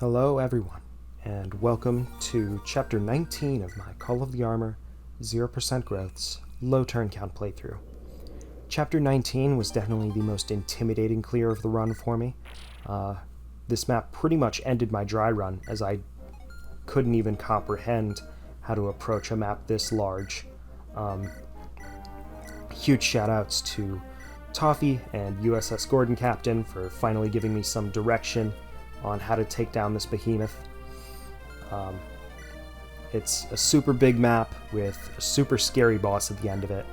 Hello everyone, and welcome to Chapter 19 of my Call of the Armor 0% Growths Low Turn Count playthrough. Chapter 19 was definitely the most intimidating clear of the run for me. This map pretty much ended my dry run, as I couldn't even comprehend how to approach a map this large. Huge shoutouts to Toffee and USS Gordon Captain for finally giving me some direction on how to take down this behemoth. It's a super big map with a super scary boss at the end of it,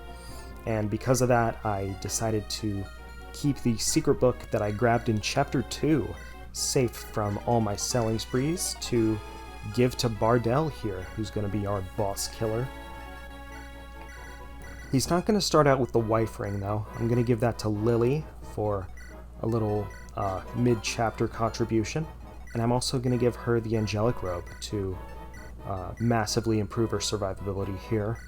and because of that I decided to keep the secret book that I grabbed in Chapter 2 safe from all my selling sprees to give to Bardell here, who's going to be our boss killer. He's not going to start out with the wife ring though. I'm going to give that to Lily for a little mid-chapter contribution, and I'm also going to give her the angelic robe to massively improve her survivability here.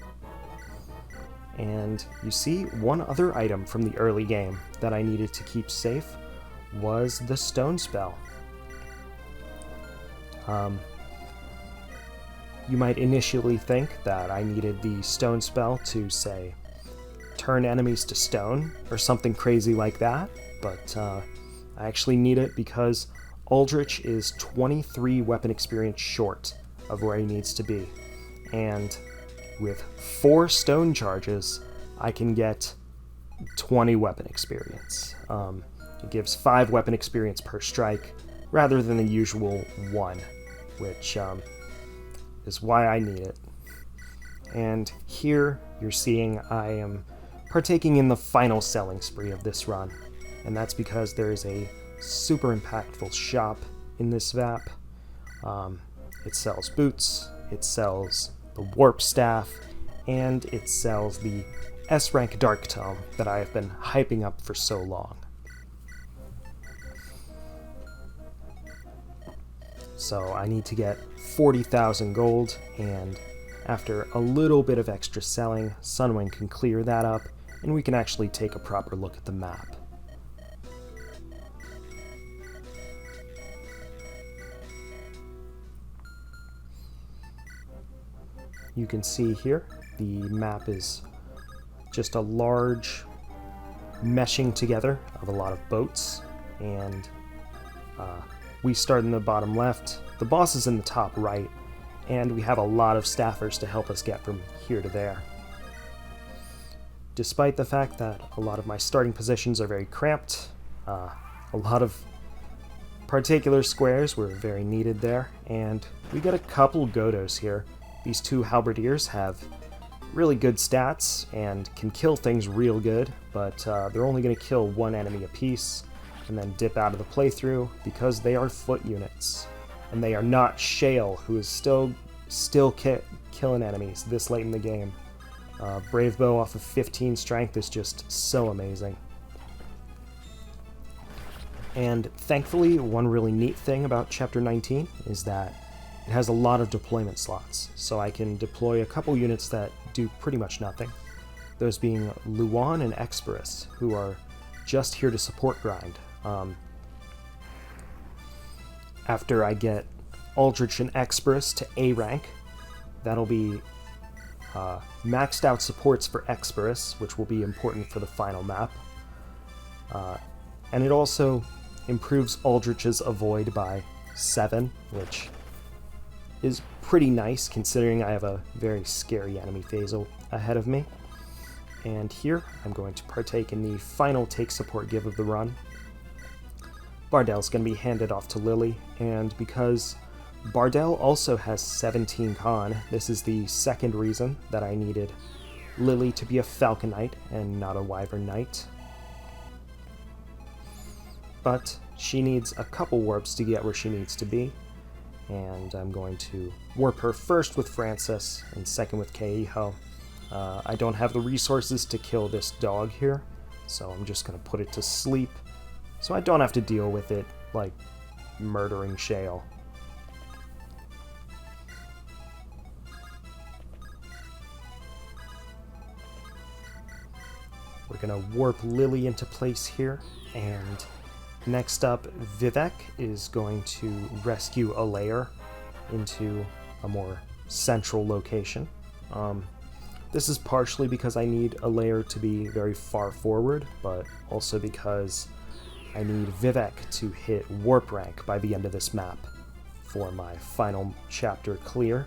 And you see, one other item from the early game that I needed to keep safe was the stone spell. You might initially think that I needed the stone spell to, say, turn enemies to stone or something crazy like that, but I actually need it because Aldrich is 23 weapon experience short of where he needs to be, and with 4 stone charges I can get 20 weapon experience. It gives 5 weapon experience per strike rather than the usual 1, which is why I need it. And here you're seeing I am partaking in the final selling spree of this run, and that's because there is a super impactful shop in this map. It sells boots, it sells the warp staff, and it sells the S-rank dark tome that I have been hyping up for so long. So I need to get 40,000 gold, and after a little bit of extra selling, Sunwing can clear that up, and we can actually take a proper look at the map. You can see here, the map is just a large meshing together of a lot of boats, and we start in the bottom left, the boss is in the top right, and we have a lot of staffers to help us get from here to there. Despite the fact that a lot of my starting positions are very cramped, a lot of particular squares were very needed there, and we got a couple Godos here. These 2 halberdiers have really good stats and can kill things real good, but they're only going to kill 1 enemy apiece and then dip out of the playthrough because they are foot units. And they are not Shale, who is still killing enemies this late in the game. Brave Bow off of 15 strength is just so amazing. And thankfully, one really neat thing about Chapter 19 is that it has a lot of deployment slots, so I can deploy a couple units that do pretty much nothing. Those being Luan and Experus, who are just here to support grind. After I get Aldrich and Experus to A rank, that'll be maxed out supports for Experus, which will be important for the final map. And it also improves Aldrich's Avoid by 7, which is pretty nice considering I have a very scary enemy phase ahead of me. And here I'm going to partake in the final take support give of the run. Bardell's going to be handed off to Lily, and because Bardell also has 17 con, this is the second reason that I needed Lily to be a Falcon Knight and not a Wyvern Knight. But she needs a couple warps to get where she needs to be, and I'm going to warp her first with Francis and second with Keiho. I don't have the resources to kill this dog here, so I'm just going to put it to sleep so I don't have to deal with it like murdering Shale. We're going to warp Lily into place here, and Next up, Vivek is going to rescue a layer into a more central location. This is partially because I need a layer to be very far forward, but also because I need Vivek to hit warp rank by the end of this map for my final chapter clear.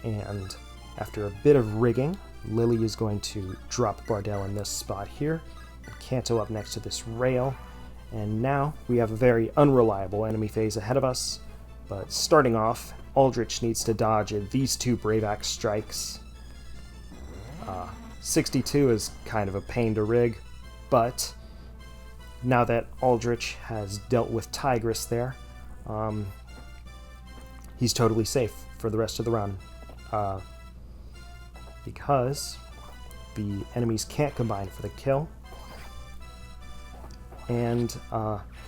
And after a bit of rigging, Lily is going to drop Bardell in this spot here, and Kanto up next to this rail, and now we have a very unreliable enemy phase ahead of us, but starting off, Aldrich needs to dodge these two Brave Axe strikes. 62 is kind of a pain to rig, but now that Aldrich has dealt with Tigress there, he's totally safe for the rest of the run. Because the enemies can't combine for the kill. And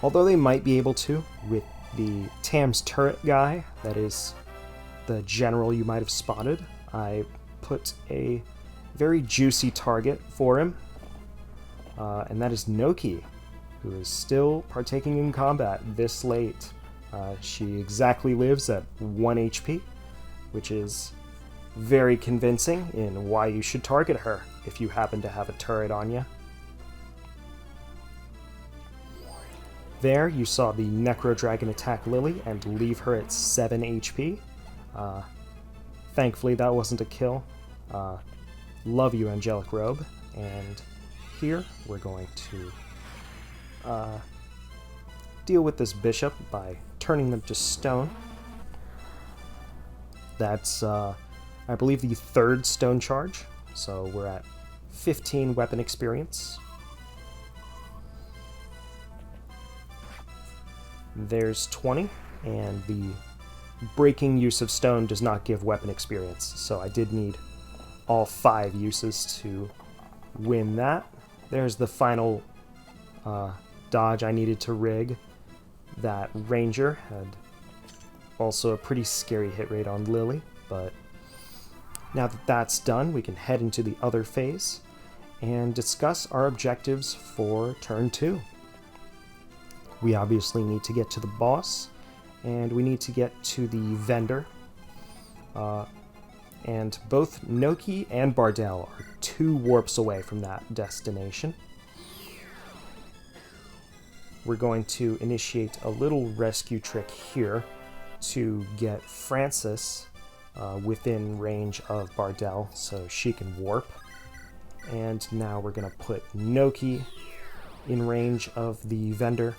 although they might be able to with the Tam's turret guy, that is the general you might have spotted, I put a very juicy target for him, and that is Noki, who is still partaking in combat this late. She exactly lives at 1 HP, which is very convincing in why you should target her if you happen to have a turret on you. There you saw the necrodragon attack Lily and leave her at 7 HP. Thankfully that wasn't a kill. Love you, Angelic Robe. And here we're going to deal with this bishop by turning them to stone. That's I believe the third stone charge, so we're at 15 weapon experience. There's 20, and the breaking use of stone does not give weapon experience, so I did need all 5 uses to win that. There's the final dodge I needed to rig. That Ranger had also a pretty scary hit rate on Lily, but now that that's done, we can head into the other phase and discuss our objectives for turn 2. We obviously need to get to the boss, and we need to get to the vendor. And both Noki and Bardell are 2 warps away from that destination. We're going to initiate a little rescue trick here to get Francis within range of Bardell so she can warp. And now we're going to put Noki in range of the vendor.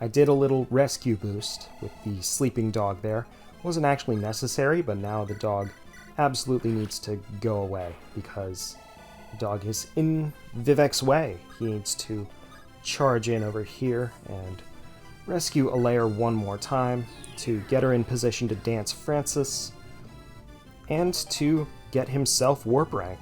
I did a little rescue boost with the sleeping dog there. Wasn't actually necessary, but now the dog absolutely needs to go away because the dog is in Vivek's way. He needs to charge in over here and rescue Alair one more time to get her in position to dance Francis and to get himself warp rank.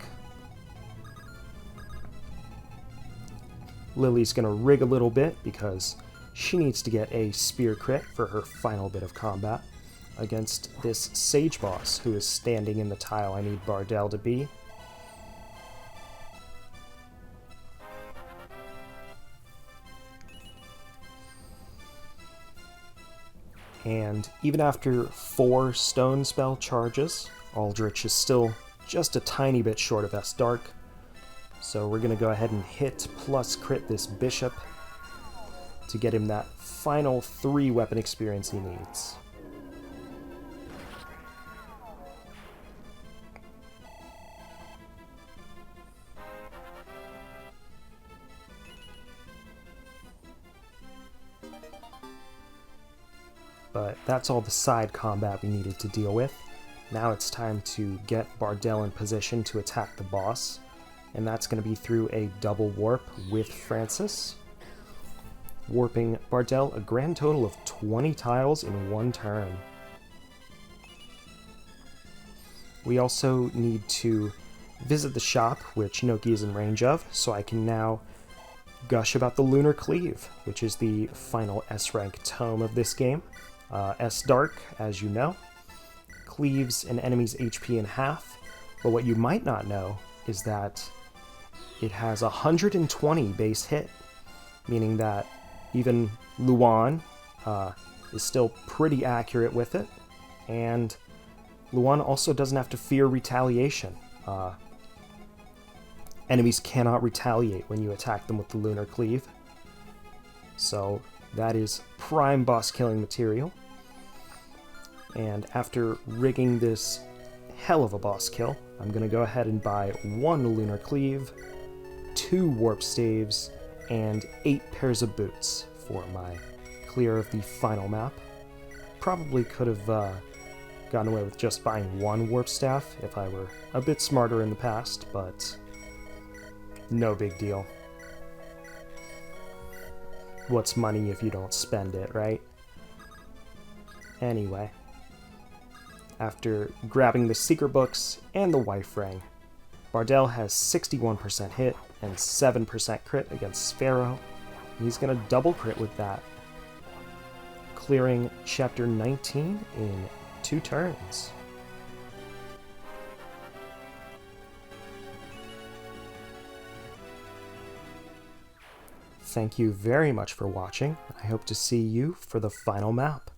Lily's gonna rig a little bit because she needs to get a spear crit for her final bit of combat against this Sage boss who is standing in the tile I need Bardell to be. And even after 4 stone spell charges, Aldrich is still just a tiny bit short of S Dark. So we're going to go ahead and hit plus crit this bishop to get him that final 3 weapon experience he needs. But that's all the side combat we needed to deal with. Now it's time to get Bardell in position to attack the boss, and that's going to be through a double warp with Francis, warping Bardell a grand total of 20 tiles in 1 turn. We also need to visit the shop, which Noki is in range of, so I can now gush about the Lunar Cleave, which is the final S-rank tome of this game. S-Dark, as you know, cleaves an enemy's HP in half, but what you might not know is that it has 120 base hit, meaning that even Luan is still pretty accurate with it, and Luan also doesn't have to fear retaliation. Enemies cannot retaliate when you attack them with the Lunar Cleave, so that is prime boss killing material. And after rigging this hell of a boss kill, I'm going to go ahead and buy 1 Lunar Cleave, 2 Warp Staves, and 8 pairs of boots for my clear of the final map. Probably could have gotten away with just buying 1 Warp Staff if I were a bit smarter in the past, but no big deal. What's money if you don't spend it, right? Anyway, after grabbing the Secret Books and the Wife Ring, Bardell has 61% hit and 7% crit against Sphero. He's going to double crit with that, clearing Chapter 19 in 2 turns. Thank you very much for watching. I hope to see you for the final map.